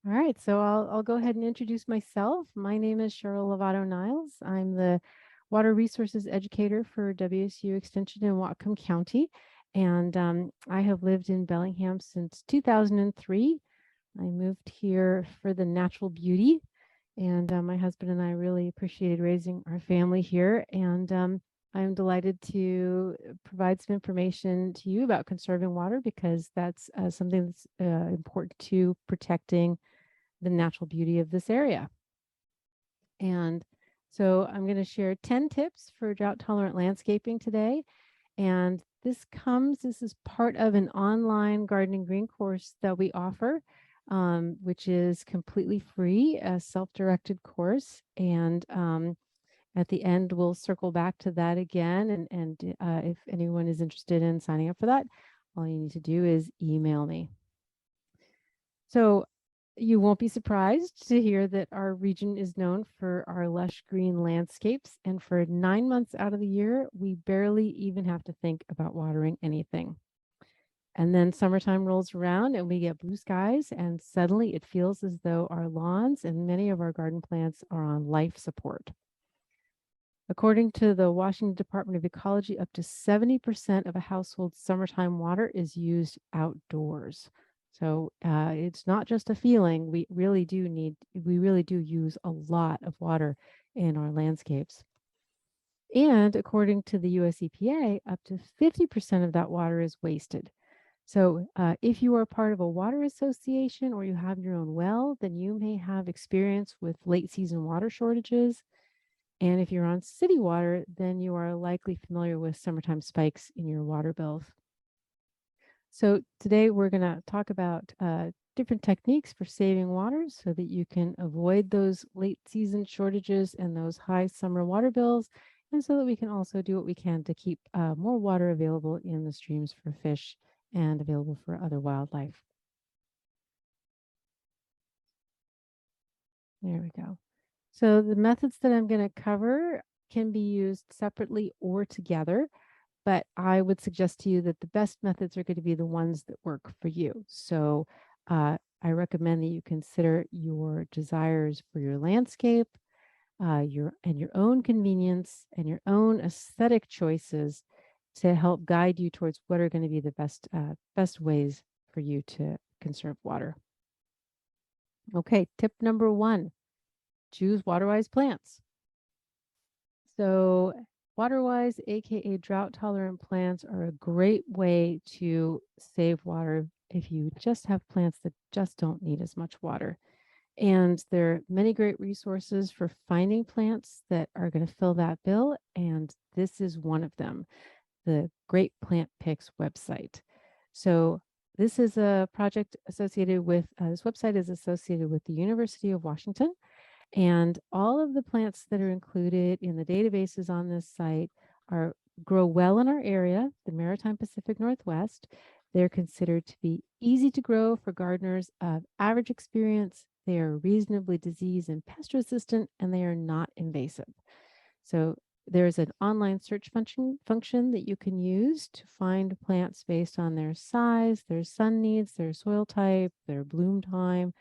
All right, so I'll go ahead and introduce myself. My name is Cheryl Lovato Niles. I'm the Water Resources Educator for WSU Extension in Whatcom County, and I have lived in Bellingham since 2003. I moved here for the natural beauty, and my husband and I really appreciated raising our family here, and I'm delighted to provide some information to you about conserving water because that's something that's important to protecting the natural beauty of this area. And so I'm going to share 10 tips for drought tolerant landscaping today. And this is part of an online gardening green course that we offer, which is completely free, a self-directed course. And at the end, we'll circle back to that again. And if anyone is interested in signing up for that, all you need to do is email me. So you won't be surprised to hear that our region is known for our lush green landscapes, and for 9 months out of the year, we barely even have to think about watering anything. And then summertime rolls around and we get blue skies, and suddenly it feels as though our lawns and many of our garden plants are on life support. According to the Washington Department of Ecology, up to 70% of a household's summertime water is used outdoors. So it's not just a feeling. We really do use a lot of water in our landscapes. And according to the US EPA, up to 50% of that water is wasted. So if you are part of a water association or you have your own well, then you may have experience with late season water shortages. And if you're on city water, then you are likely familiar with summertime spikes in your water bills. So today we're going to talk about different techniques for saving water so that you can avoid those late season shortages and those high summer water bills, and so that we can also do what we can to keep more water available in the streams for fish and available for other wildlife. There we go. So the methods that I'm going to cover can be used separately or together, but I would suggest to you that the best methods are going to be the ones that work for you. So I recommend that you consider your desires for your landscape, your own convenience and your own aesthetic choices to help guide you towards what are going to be the best ways for you to conserve water. Okay, tip number 1. Choose Waterwise plants. So Waterwise, aka drought tolerant plants, are a great way to save water if you just have plants that just don't need as much water. And there are many great resources for finding plants that are going to fill that bill, and this is one of them, the Great Plant Picks website. So this is a project associated with, this website is associated with the University of Washington. And all of the plants that are included in the databases on this site grow well in our area, the Maritime Pacific Northwest. They're considered to be easy to grow for gardeners of average experience. They are reasonably disease and pest resistant, and they are not invasive. So there's an online search function that you can use to find plants based on their size, their sun needs, their soil type, their bloom time,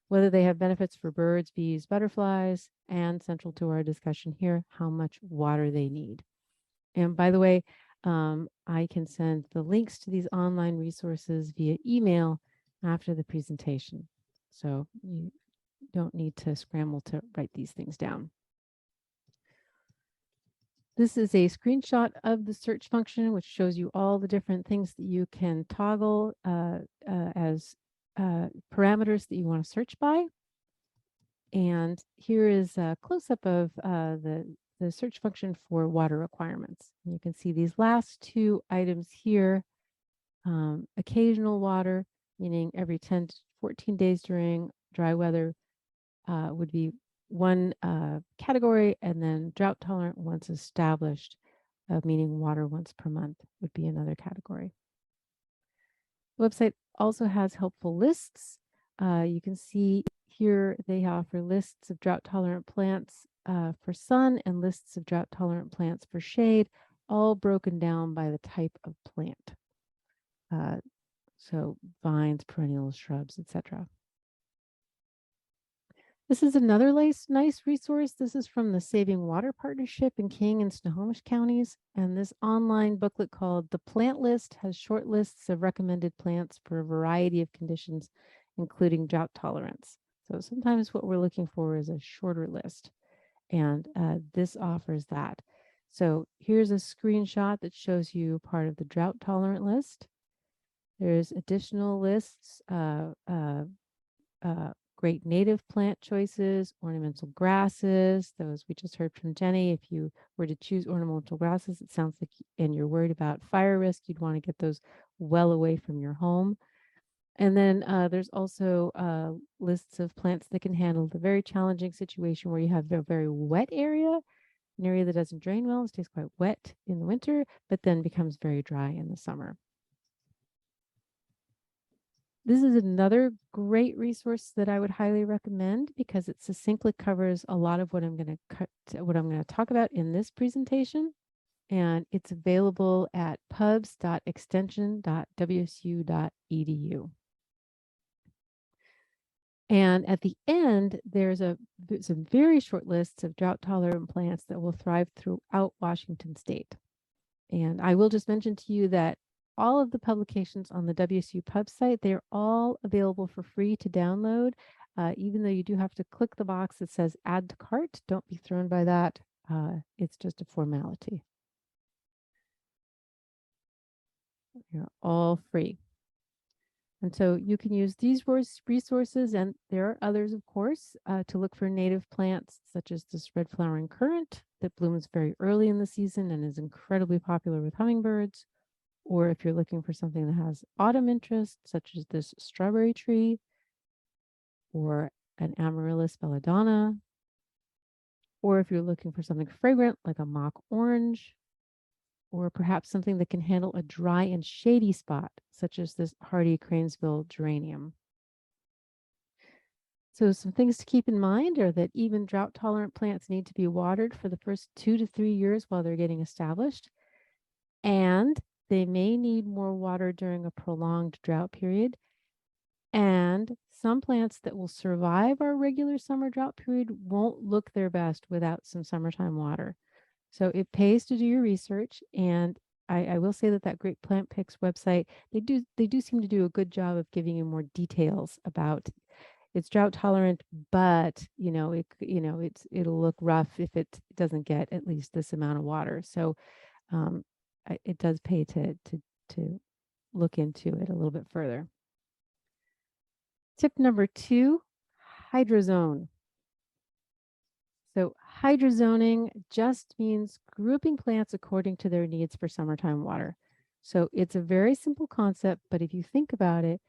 whether they have benefits for birds, bees, butterflies, and central to our discussion here, how much water they need. And by the way, I can send the links to these online resources via email after the presentation. So you don't need to scramble to write these things down. This is a screenshot of the search function, which shows you all the different things that you can toggle as parameters that you want to search by. And here is a close-up of the search function for water requirements. And you can see these last 2 items here, occasional water, meaning every 10 to 14 days during dry weather would be one category, and then drought tolerant once established, meaning water once per month, would be another category. The website also has helpful lists. You can see here they offer lists of drought tolerant plants for sun and lists of drought tolerant plants for shade, all broken down by the type of plant. So vines, perennials, shrubs, etc. This is another nice resource. This is from the Saving Water Partnership in King and Snohomish counties. And this online booklet called The Plant List has short lists of recommended plants for a variety of conditions, including drought tolerance. So sometimes what we're looking for is a shorter list. And this offers that. So here's a screenshot that shows you part of the drought tolerant list. There's additional lists, great native plant choices, ornamental grasses, those we just heard from Jenny. If you were to choose ornamental grasses, it sounds like, and you're worried about fire risk, you'd want to get those well away from your home. And then there's also lists of plants that can handle the very challenging situation where you have a very wet area, an area that doesn't drain well, stays quite wet in the winter, but then becomes very dry in the summer. This is another great resource that I would highly recommend because it succinctly covers a lot of what I'm going to talk about in this presentation. And it's available at pubs.extension.wsu.edu. And at the end, there's some very short lists of drought-tolerant plants that will thrive throughout Washington State. And I will just mention to you that all of the publications on the WSU Pub site, they're all available for free to download, even though you do have to click the box that says add to cart. Don't be thrown by that. It's just a formality. They're all free. And so you can use these resources, and there are others, of course, to look for native plants, such as this red flowering currant that blooms very early in the season and is incredibly popular with hummingbirds. Or if you're looking for something that has autumn interest, such as this strawberry tree, or an Amaryllis belladonna, or if you're looking for something fragrant like a mock orange, or perhaps something that can handle a dry and shady spot, such as this hardy Cranesville geranium. So some things to keep in mind are that even drought-tolerant plants need to be watered for the first 2 to 3 years while they're getting established, and they may need more water during a prolonged drought period. And some plants that will survive our regular summer drought period won't look their best without some summertime water. So it pays to do your research. And I will say that Great Plant Picks website, they do seem to do a good job of giving you more details about it's drought tolerant, but it'll look rough if it doesn't get at least this amount of water. So it does pay to look into it a little bit further. Tip number 2, hydrozone. So hydrozoning just means grouping plants according to their needs for summertime water. So it's a very simple concept, but if you think about it,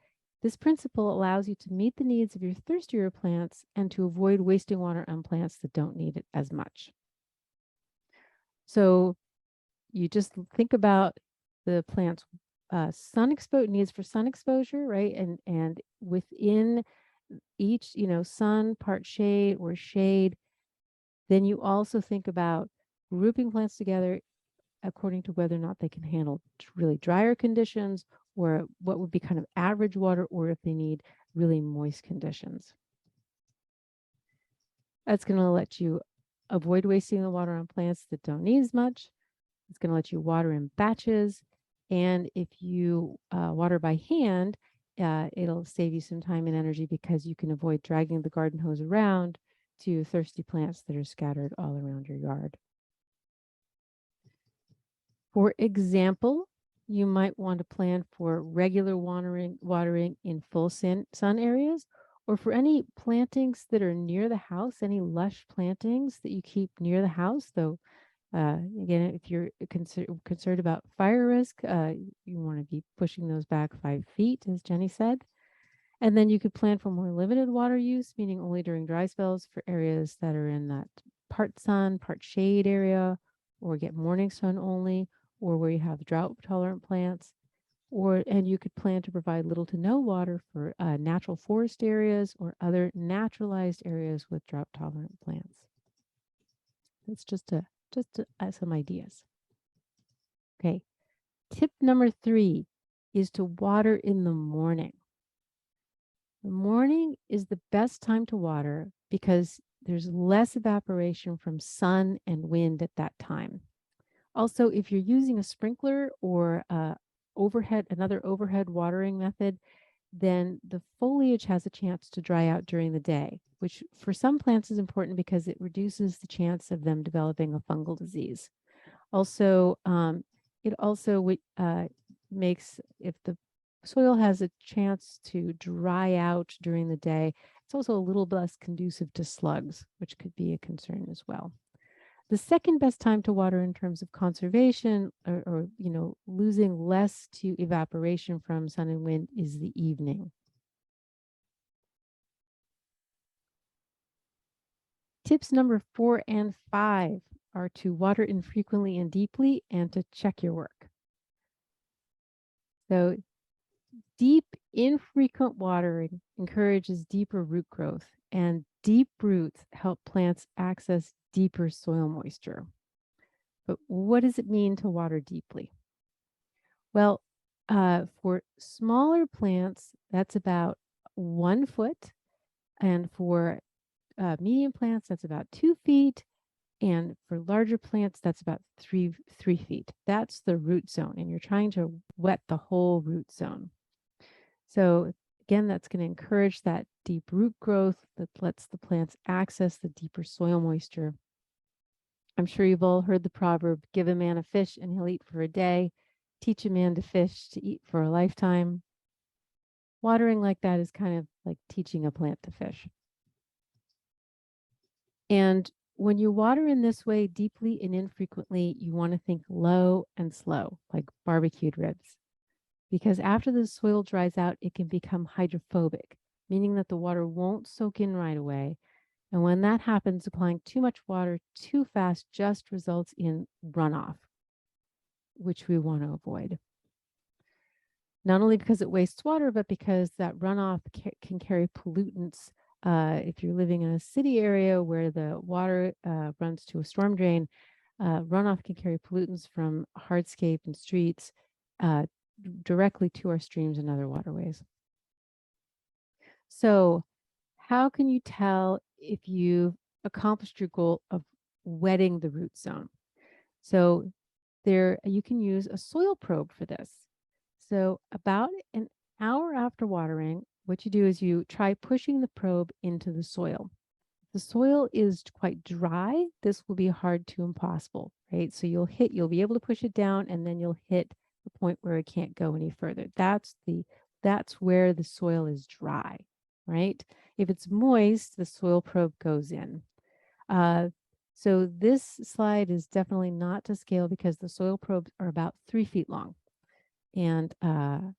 this principle allows you to meet the needs of your thirstier plants and to avoid wasting water on plants that don't need it as much. So you just think about the plant's needs for sun exposure, right? And within each, sun, part shade or shade, then you also think about grouping plants together according to whether or not they can handle really drier conditions or what would be kind of average water, or if they need really moist conditions. That's going to let you avoid wasting the water on plants that don't need as much. It's going to let you water in batches. And if you water by hand, it'll save you some time and energy because you can avoid dragging the garden hose around to thirsty plants that are scattered all around your yard. For example, you might want to plan for regular watering in full sun areas, or for any plantings that are near the house, any lush plantings that you keep near the house, though. Again, if you're concerned about fire risk, you want to be pushing those back 5 feet, as Jenny said. And then you could plan for more limited water use, meaning only during dry spells for areas that are in that part sun, part shade area, or get morning sun only, or where you have drought-tolerant plants. And you could plan to provide little to no water for natural forest areas or other naturalized areas with drought-tolerant plants. That's just some ideas. Okay, tip number 3 is to water in the morning. The morning is the best time to water because there's less evaporation from sun and wind at that time. Also, if you're using a sprinkler or another overhead watering method, then the foliage has a chance to dry out during the day, which for some plants is important because it reduces the chance of them developing a fungal disease. Also, it also makes, if the soil has a chance to dry out during the day, it's also a little less conducive to slugs, which could be a concern as well. The second best time to water in terms of conservation or losing less to evaporation from sun and wind is the evening. Tips number 4 and 5 are to water infrequently and deeply and to check your work. So deep, infrequent watering encourages deeper root growth, and deep roots help plants access deeper soil moisture. But what does it mean to water deeply? Well, for smaller plants, that's about 1 foot. And for medium plants, that's about 2 feet. And for larger plants, that's about 3 feet. That's the root zone. And you're trying to wet the whole root zone. So again, that's going to encourage that deep root growth that lets the plants access the deeper soil moisture. I'm sure you've all heard the proverb, give a man a fish and he'll eat for a day. Teach a man to fish to eat for a lifetime. Watering like that is kind of like teaching a plant to fish. And when you water in this way deeply and infrequently, you want to think low and slow, like barbecued ribs. Because after the soil dries out, it can become hydrophobic, meaning that the water won't soak in right away. And when that happens, applying too much water too fast just results in runoff, which we want to avoid. Not only because it wastes water, but because that runoff can carry pollutants. If you're living in a city area where the water runs to a storm drain, runoff can carry pollutants from hardscape and streets directly to our streams and other waterways. So how can you tell if you've accomplished your goal of wetting the root zone? So you can use a soil probe for this. So about an hour after watering, what you do is you try pushing the probe into the soil. If the soil is quite dry, this will be hard to impossible, right? So you'll be able to push it down and then you'll hit the point where it can't go any further. That's where the soil is dry, right? If it's moist, the soil probe goes in. So this slide is definitely not to scale because the soil probes are about 3 feet long. And an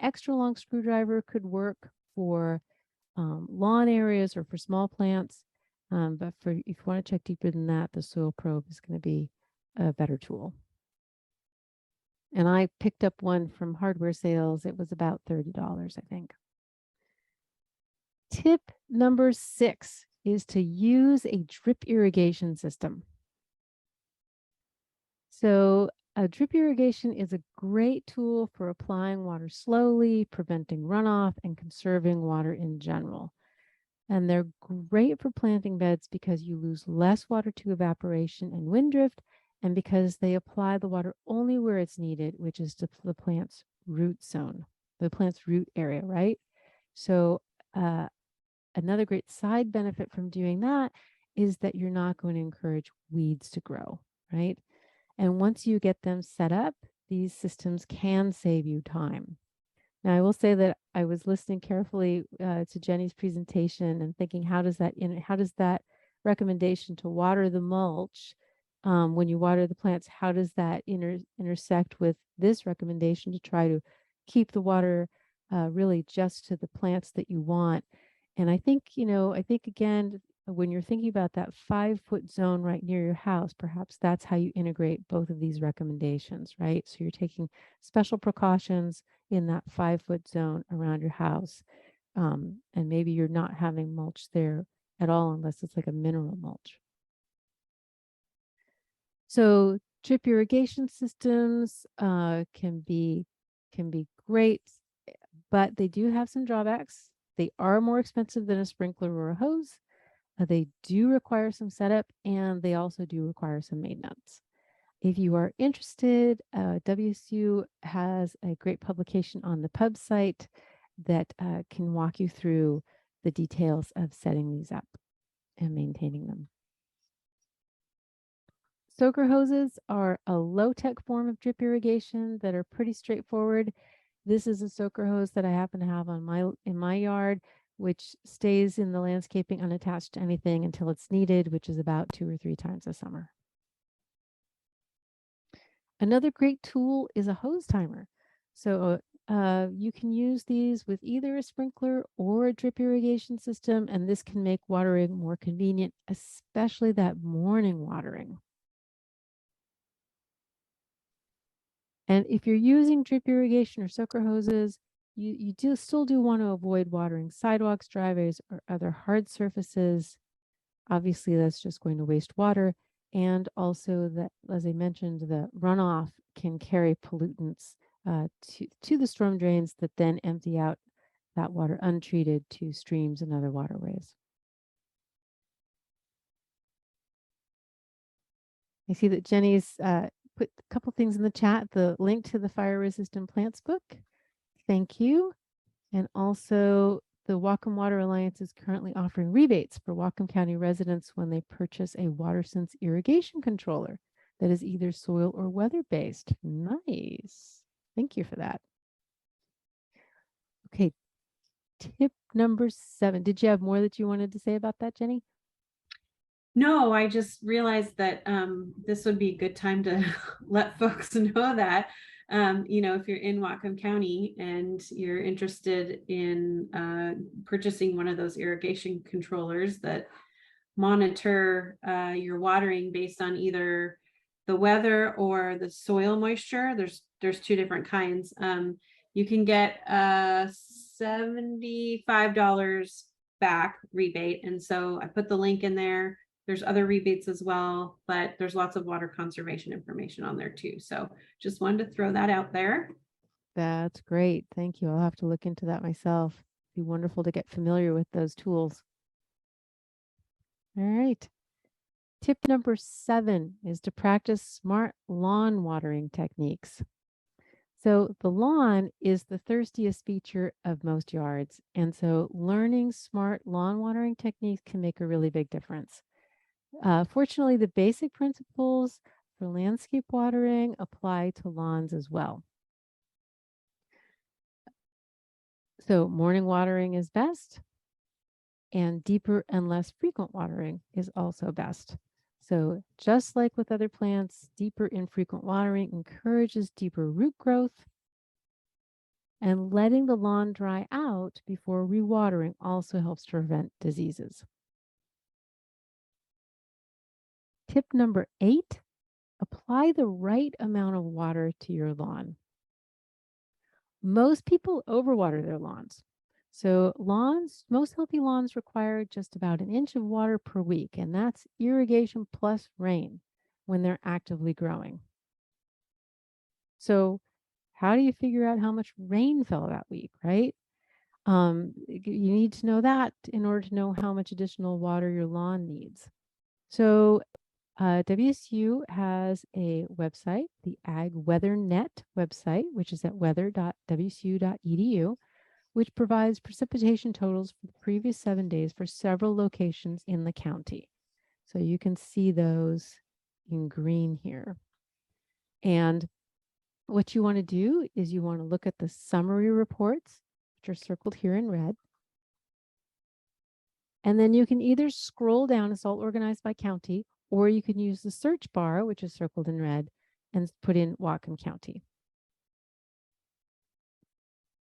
extra long screwdriver could work for lawn areas or for small plants. But if you want to check deeper than that, the soil probe is going to be a better tool. And I picked up one from hardware sales. It was about $30, I think. Tip number 6 is to use a drip irrigation system. So a drip irrigation is a great tool for applying water slowly, preventing runoff, and conserving water in general. And they're great for planting beds because you lose less water to evaporation and wind drift, and because they apply the water only where it's needed, which is to the plant's root zone, the plant's root area, right? So another great side benefit from doing that is that you're not going to encourage weeds to grow, right? And once you get them set up, these systems can save you time. Now, I will say that I was listening carefully to Jenny's presentation and thinking, how does that recommendation to water the mulch when you water the plants, how does that intersect with this recommendation to try to keep the water really just to the plants that you want? And I think again, when you're thinking about that 5-foot zone right near your house, perhaps that's how you integrate both of these recommendations, right? So you're taking special precautions in that 5-foot zone around your house. And maybe you're not having mulch there at all unless it's like a mineral mulch. So drip irrigation systems can be great, but they do have some drawbacks. They are more expensive than a sprinkler or a hose. They do require some setup, and they also do require some maintenance. If you are interested, WSU has a great publication on the pub site that can walk you through the details of setting these up and maintaining them. Soaker hoses are a low-tech form of drip irrigation that are pretty straightforward. This is a soaker hose that I happen to have on in my yard, which stays in the landscaping unattached to anything until it's needed, which is about 2 or 3 times a summer. Another great tool is a hose timer. So you can use these with either a sprinkler or a drip irrigation system, and this can make watering more convenient, especially that morning watering. And if you're using drip irrigation or soaker hoses, you still do want to avoid watering sidewalks, driveways, or other hard surfaces. Obviously, that's just going to waste water. And also, that, as I mentioned, the runoff can carry pollutants to the storm drains that then empty out that water untreated to streams and other waterways. I see that Jenny's put a couple things in the chat, the link to the Fire Resistant Plants book. Thank you. And also, the Whatcom Water Alliance is currently offering rebates for Whatcom County residents when they purchase a WaterSense irrigation controller that is either soil or weather-based. Nice. Thank you for that. Okay, tip number 7. Did you have more that you wanted to say about that, Jenny? No, I just realized that this would be a good time to let folks know that, if you're in Whatcom County and you're interested in purchasing one of those irrigation controllers that monitor your watering based on either the weather or the soil moisture, there's 2 different kinds. You can get $75 back rebate. And so I put the link in there. There's other rebates as well, but there's lots of water conservation information on there too. So just wanted to throw that out there. That's great. Thank you. I'll have to look into that myself. It'd be wonderful to get familiar with those tools. All right. Tip number 7 is to practice smart lawn watering techniques. So the lawn is the thirstiest feature of most yards. And so learning smart lawn watering techniques can make a really big difference. Fortunately, the basic principles for landscape watering apply to lawns as well. So morning watering is best, and deeper and less frequent watering is also best. So just like with other plants, deeper infrequent watering encourages deeper root growth, and letting the lawn dry out before rewatering also helps to prevent diseases. Tip number 8, apply the right amount of water to your lawn. Most people overwater their lawns. So most healthy lawns require just about an inch of water per week, and that's irrigation plus rain when they're actively growing. So how do you figure out how much rain fell that week, right? You need to know that in order to know how much additional water your lawn needs. So WSU has a website, the Ag Weather Net website, which is at weather.wsu.edu, which provides precipitation totals for the previous 7 days for several locations in the county. So you can see those in green here. And what you want to do is you want to look at the summary reports, which are circled here in red. And then you can either scroll down, it's all organized by county, or you can use the search bar, which is circled in red, and put in Whatcom County.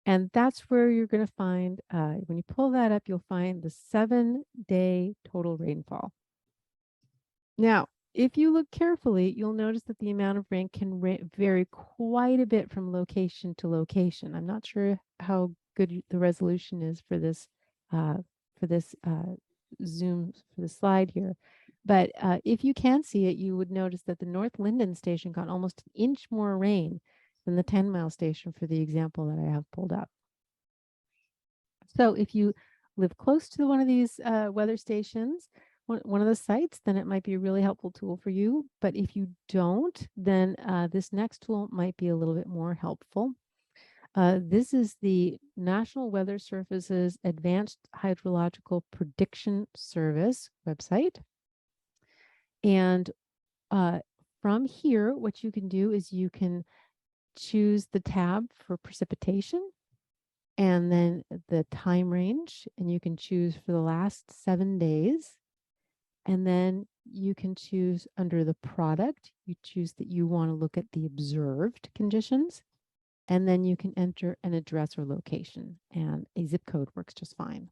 And that's where you're going to find, when you pull that up, you'll find the 7-day total rainfall. Now, if you look carefully, you'll notice that the amount of rain can vary quite a bit from location to location. I'm not sure how good the resolution is for this Zoom, for the slide here. But if you can see it, you would notice that the North Linden station got almost an inch more rain than the 10 Mile station for the example that I have pulled up. So if you live close to one of these weather stations, one of the sites, then it might be a really helpful tool for you. But if you don't, then this next tool might be a little bit more helpful. This is the National Weather Service's Advanced Hydrological Prediction Service website. And from here, what you can do is you can choose the tab for precipitation and then the time range, and you can choose for the last 7 days. And then you can choose under the product, you choose that you want to look at the observed conditions, and then you can enter an address or location, and a zip code works just fine.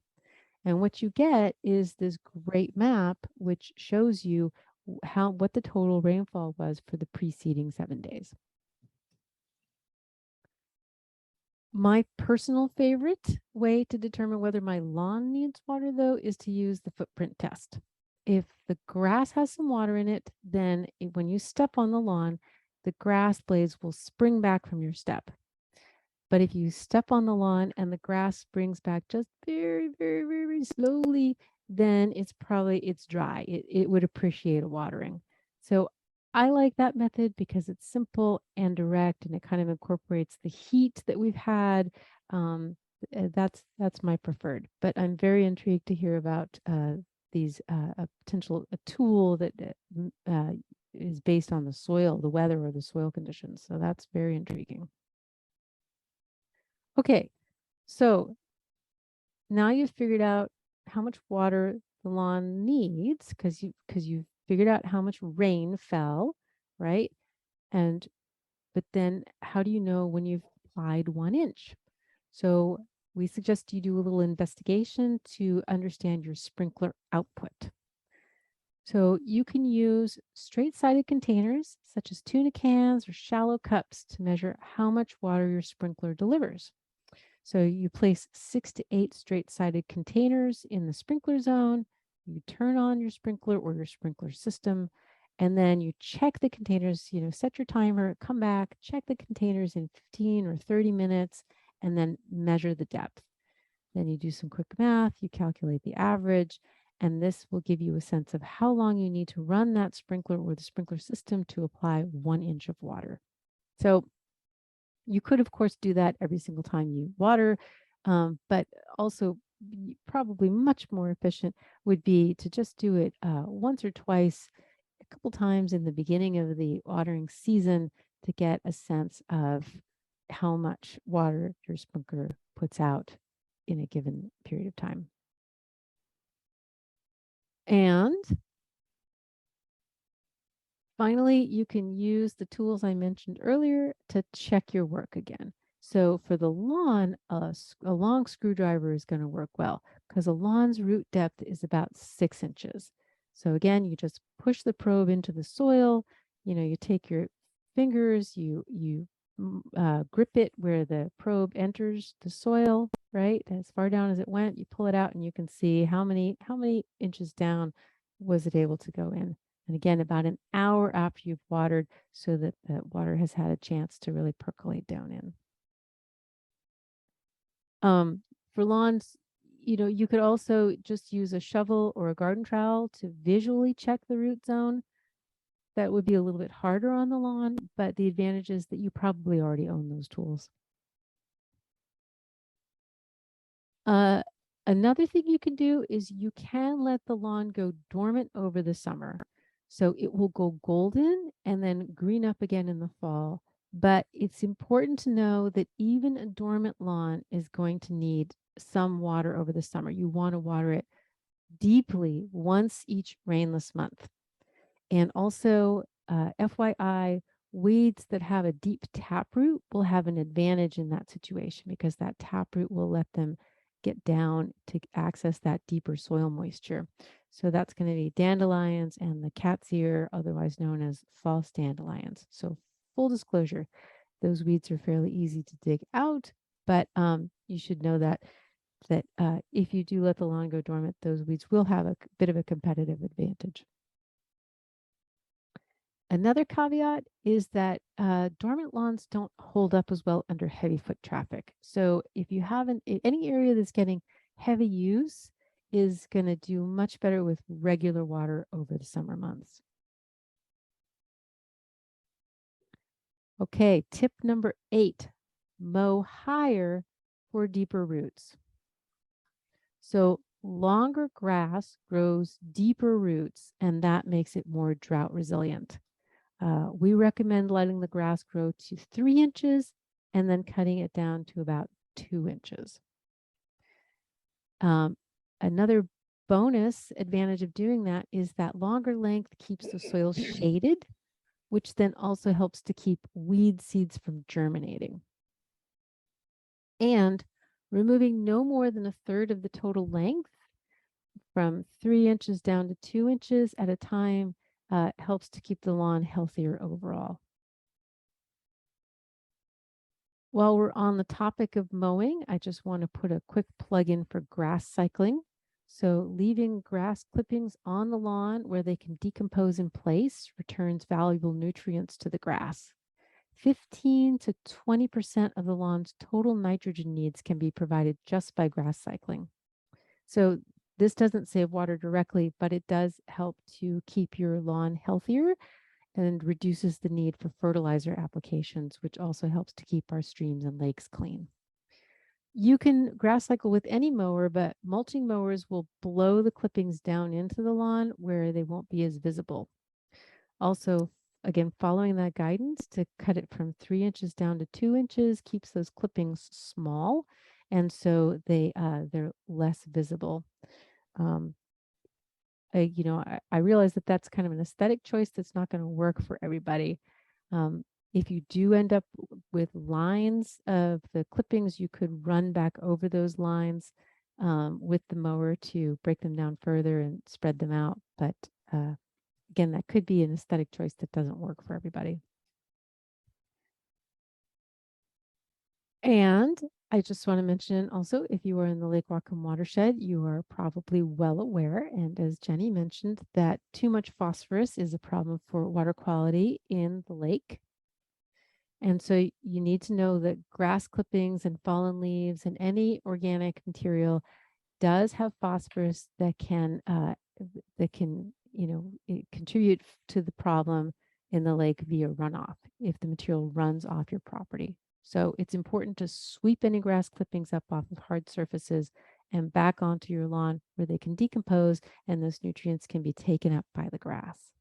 And what you get is this great map, which shows you what the total rainfall was for the preceding 7 days. My personal favorite way to determine whether my lawn needs water, though, is to use the footprint test. If the grass has some water in it, then when you step on the lawn, the grass blades will spring back from your step. But if you step on the lawn and the grass springs back just very, very, very, very slowly, then it's dry. It would appreciate a watering. So I like that method because it's simple and direct, and it kind of incorporates the heat that we've had. That's my preferred. But I'm very intrigued to hear about these a tool that is based on the soil, the weather, or the soil conditions. So that's very intriguing. Okay, so now you've figured out how much water the lawn needs because you've figured out how much rain fell, right? But then how do you know when you've applied 1 inch? So we suggest you do a little investigation to understand your sprinkler output. So you can use straight-sided containers such as tuna cans or shallow cups to measure how much water your sprinkler delivers. So you place 6 to 8 straight-sided containers in the sprinkler zone. You turn on your sprinkler or your sprinkler system, and then you check the containers, set your timer, come back, check the containers in 15 or 30 minutes, and then measure the depth. Then you do some quick math, you calculate the average, and this will give you a sense of how long you need to run that sprinkler or the sprinkler system to apply 1 inch of water. So you could, of course, do that every single time you water, but also probably much more efficient would be to just do it once or twice, a couple times in the beginning of the watering season to get a sense of how much water your sprinkler puts out in a given period of time. And finally, you can use the tools I mentioned earlier to check your work again. So for the lawn, a long screwdriver is going to work well because a lawn's root depth is about 6 inches. So again, you just push the probe into the soil. You take your fingers, you grip it where the probe enters the soil, right? As far down as it went, you pull it out and you can see how many inches down was it able to go in. And again, about an hour after you've watered so that the water has had a chance to really percolate down in. For lawns, you could also just use a shovel or a garden trowel to visually check the root zone. That would be a little bit harder on the lawn, but the advantage is that you probably already own those tools. Another thing you can do is you can let the lawn go dormant over the summer. So it will go golden and then green up again in the fall. But it's important to know that even a dormant lawn is going to need some water over the summer. You want to water it deeply once each rainless month. And also, FYI, weeds that have a deep taproot will have an advantage in that situation because that taproot will let them get down to access that deeper soil moisture. So that's going to be dandelions and the cat's ear, otherwise known as false dandelions. So full disclosure, those weeds are fairly easy to dig out, but you should know that if you do let the lawn go dormant, those weeds will have a bit of a competitive advantage. Another caveat is that dormant lawns don't hold up as well under heavy foot traffic. So if you have any area that's getting heavy use is going to do much better with regular water over the summer months. Okay, tip number 8, mow higher for deeper roots. So longer grass grows deeper roots, and that makes it more drought resilient. We recommend letting the grass grow to 3 inches and then cutting it down to about 2 inches. Another bonus advantage of doing that is that longer length keeps the soil shaded, which then also helps to keep weed seeds from germinating. And removing no more than 1/3 of the total length from 3 inches down to 2 inches at a time helps to keep the lawn healthier overall. While we're on the topic of mowing, I just want to put a quick plug in for grass cycling. So leaving grass clippings on the lawn where they can decompose in place returns valuable nutrients to the grass. 15 to 20% of the lawn's total nitrogen needs can be provided just by grass cycling. So this doesn't save water directly, but it does help to keep your lawn healthier and reduces the need for fertilizer applications, which also helps to keep our streams and lakes clean. You can grass cycle with any mower, but mulching mowers will blow the clippings down into the lawn where they won't be as visible. Also, again, following that guidance to cut it from 3 inches down to 2 inches keeps those clippings small, and so they're less visible. I realize that that's kind of an aesthetic choice that's not going to work for everybody. If you do end up with lines of the clippings, you could run back over those lines with the mower to break them down further and spread them out. But again, that could be an aesthetic choice that doesn't work for everybody. And I just want to mention also, if you are in the Lake Whatcom watershed, you are probably well aware, and as Jenny mentioned, that too much phosphorus is a problem for water quality in the lake. And so you need to know that grass clippings and fallen leaves and any organic material does have phosphorus that can contribute to the problem in the lake via runoff if the material runs off your property. So it's important to sweep any grass clippings up off of hard surfaces and back onto your lawn where they can decompose and those nutrients can be taken up by the grass.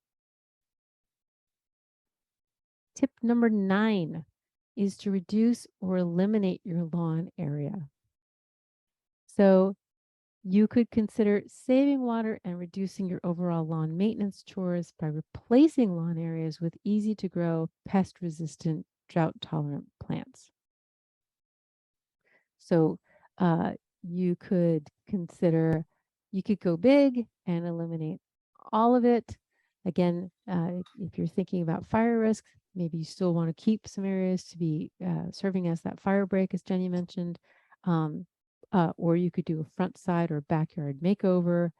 Tip number 9 is to reduce or eliminate your lawn area. So you could consider saving water and reducing your overall lawn maintenance chores by replacing lawn areas with easy to grow, pest resistant, drought tolerant plants. So you could go big and eliminate all of it. Again, if you're thinking about fire risk, maybe you still want to keep some areas to be serving as that fire break, as Jenny mentioned. Or you could do a front side or backyard makeover,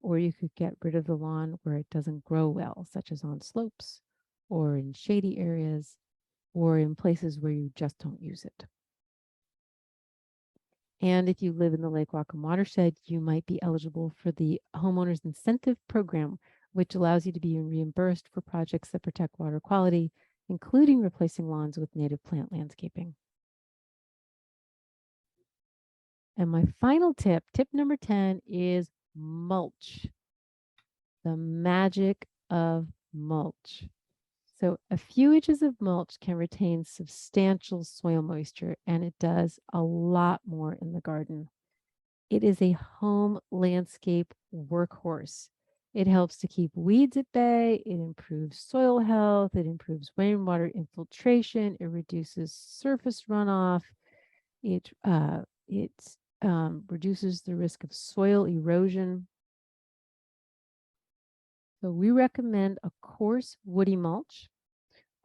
or you could get rid of the lawn where it doesn't grow well, such as on slopes or in shady areas or in places where you just don't use it. And if you live in the Lake Whatcom watershed, you might be eligible for the Homeowners Incentive Program, which allows you to be reimbursed for projects that protect water quality, including replacing lawns with native plant landscaping. And my final tip number 10, is mulch. The magic of mulch. So a few inches of mulch can retain substantial soil moisture, and it does a lot more in the garden. It is a home landscape workhorse. It helps to keep weeds at bay. It improves soil health. It improves rainwater infiltration. It reduces surface runoff. It reduces the risk of soil erosion. So we recommend a coarse woody mulch.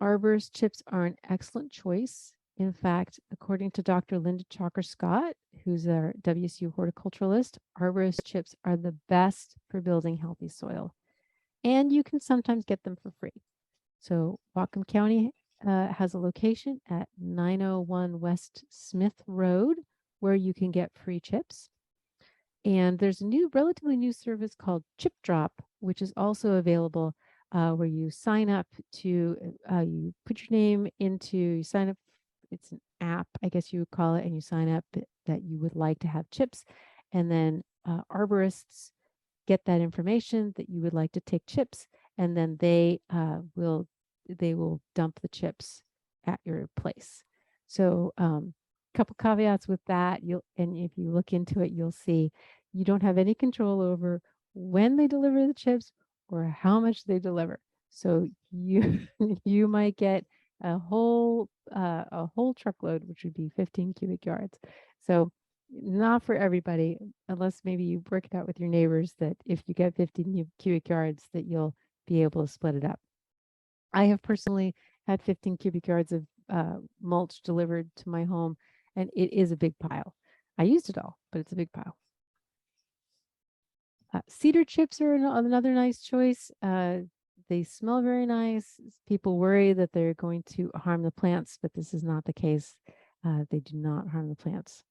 Arborist chips are an excellent choice. In fact, according to Dr. Linda Chalker-Scott, who's our WSU horticulturalist, arborist chips are the best for building healthy soil. And you can sometimes get them for free. So Whatcom County has a location at 901 West Smith Road where you can get free chips. And there's a relatively new service called Chip Drop, which is also available where you sign up to, you put your name into, you sign up, it's an app, I guess you would call it, and you sign up that you would like to have chips. And then arborists get that information that you would like to take chips, and then they will dump the chips at your place. So couple caveats with that. And if you look into it, you'll see you don't have any control over when they deliver the chips or how much they deliver. So you you might get a whole truckload, which would be 15 cubic yards. So not for everybody, unless maybe you work it out with your neighbors that if you get 15 cubic yards that you'll be able to split it up. I have personally had 15 cubic yards of mulch delivered to my home, and it is a big pile. I used it all, but it's a big pile. Cedar chips are another nice choice. They smell very nice. People worry that they're going to harm the plants, but this is not the case. They do not harm the plants.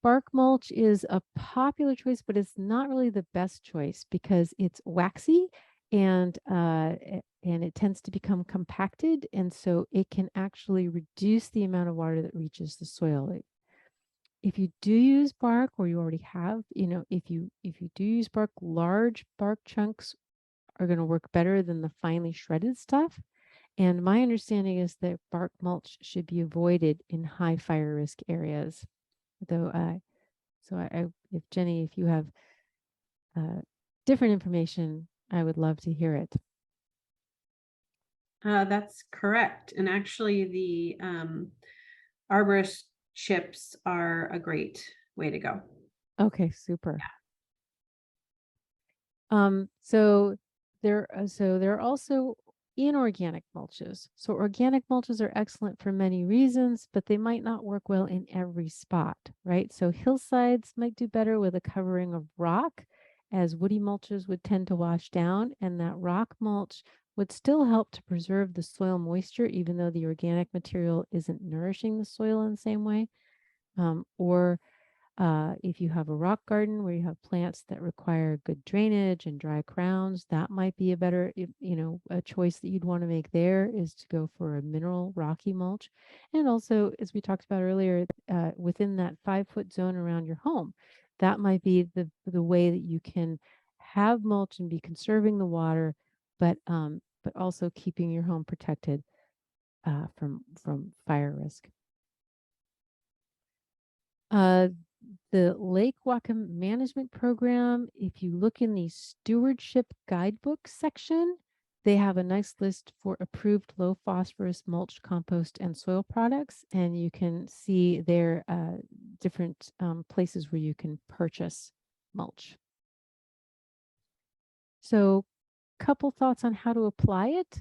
Bark mulch is a popular choice, but it's not really the best choice because it's waxy and it tends to become compacted, and so it can actually reduce the amount of water that reaches the soil. If you do use bark, or you already have, if you do use bark, large bark chunks are going to work better than the finely shredded stuff. And my understanding is that bark mulch should be avoided in high fire risk areas. Though, if Jenny, if you have different information, I would love to hear it. That's correct. And actually the arborist chips are a great way to go. Okay, super. So there are also inorganic mulches. So organic mulches are excellent for many reasons, but they might not work well in every spot, right? So hillsides might do better with a covering of rock, as woody mulches would tend to wash down, and that rock mulch would still help to preserve the soil moisture, even though the organic material isn't nourishing the soil in the same way. Or if you have a rock garden where you have plants that require good drainage and dry crowns, that might be a better, a choice that you'd want to make there is to go for a mineral rocky mulch. And also, as we talked about earlier, within that 5-foot zone around your home, that might be the way that you can have mulch and be conserving the water, but also keeping your home protected from fire risk. The Lake Whatcom Management Program, if you look in the Stewardship Guidebook section, they have a nice list for approved low phosphorus mulch, compost, and soil products, and you can see their different places where you can purchase mulch. So, couple thoughts on how to apply it.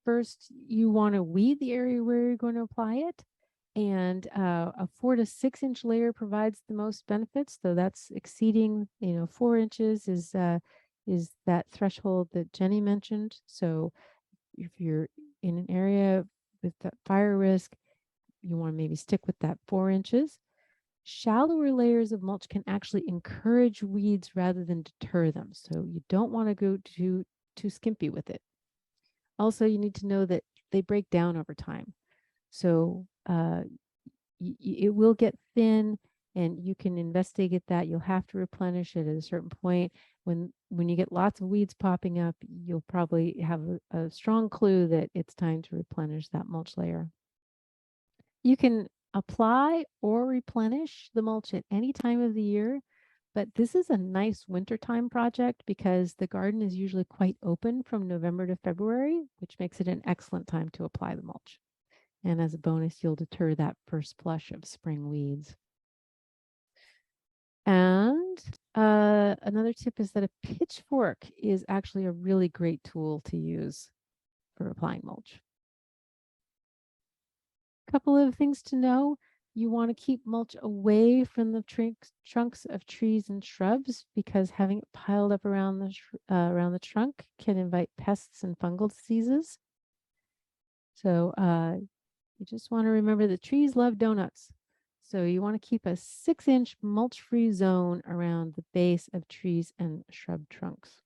First, you want to weed the area where you're going to apply it. And a 4 to 6 inch layer provides the most benefits, though that's exceeding, 4 inches is that threshold that Jenny mentioned. So if you're in an area with that fire risk, you want to maybe stick with that 4 inches. Shallower layers of mulch can actually encourage weeds rather than deter them. So you don't want to go too skimpy with it. Also, you need to know that they break down over time. So it will get thin, and you can investigate that. You'll have to replenish it at a certain point. When you get lots of weeds popping up, you'll probably have a strong clue that it's time to replenish that mulch layer. You can apply or replenish the mulch at any time of the year, but this is a nice wintertime project because the garden is usually quite open from November to February, which makes it an excellent time to apply the mulch. And as a bonus, you'll deter that first flush of spring weeds. And another tip is that a pitchfork is actually a really great tool to use for applying mulch. A couple of things to know. You want to keep mulch away from the trunks of trees and shrubs because having it piled up around the trunk can invite pests and fungal diseases. So you just want to remember that trees love donuts. So you want to keep a 6-inch mulch-free zone around the base of trees and shrub trunks.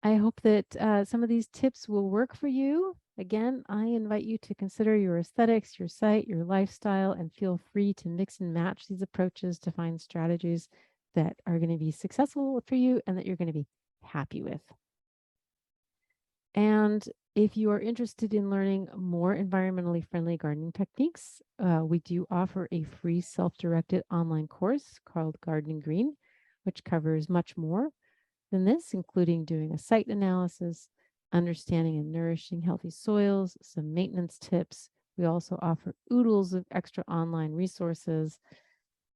I hope that some of these tips will work for you. Again, I invite you to consider your aesthetics, your site, your lifestyle, and feel free to mix and match these approaches to find strategies that are going to be successful for you and that you're going to be happy with. And if you are interested in learning more environmentally friendly gardening techniques, we do offer a free self-directed online course called Gardening Green, which covers much more than this, including doing a site analysis, understanding and nourishing healthy soils, some maintenance tips. We also offer oodles of extra online resources,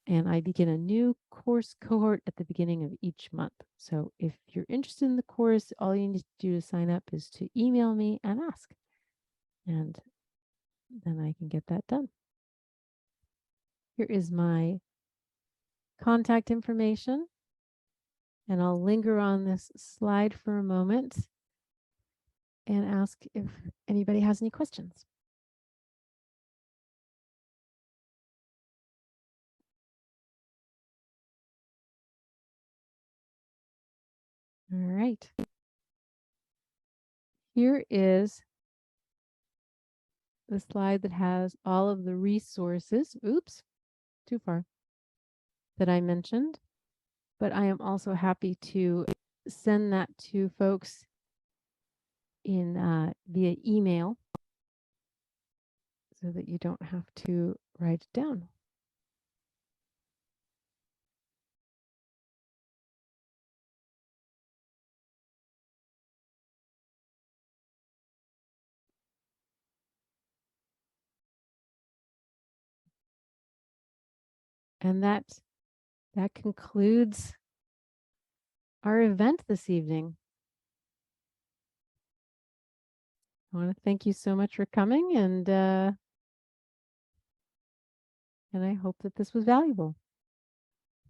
and I begin a new course cohort at the beginning of each month. So if you're interested in the course, all you need to do to sign up is to email me and ask, and then I can get that done. Here is my contact information, and I'll linger on this slide for a moment and ask if anybody has any questions. All right. Here is the slide that has all of the resources. Oops, too far. That I mentioned. But I am also happy to send that to folks in via email so that you don't have to write it down. And that concludes our event this evening. I want to thank you so much for coming, and I hope that this was valuable.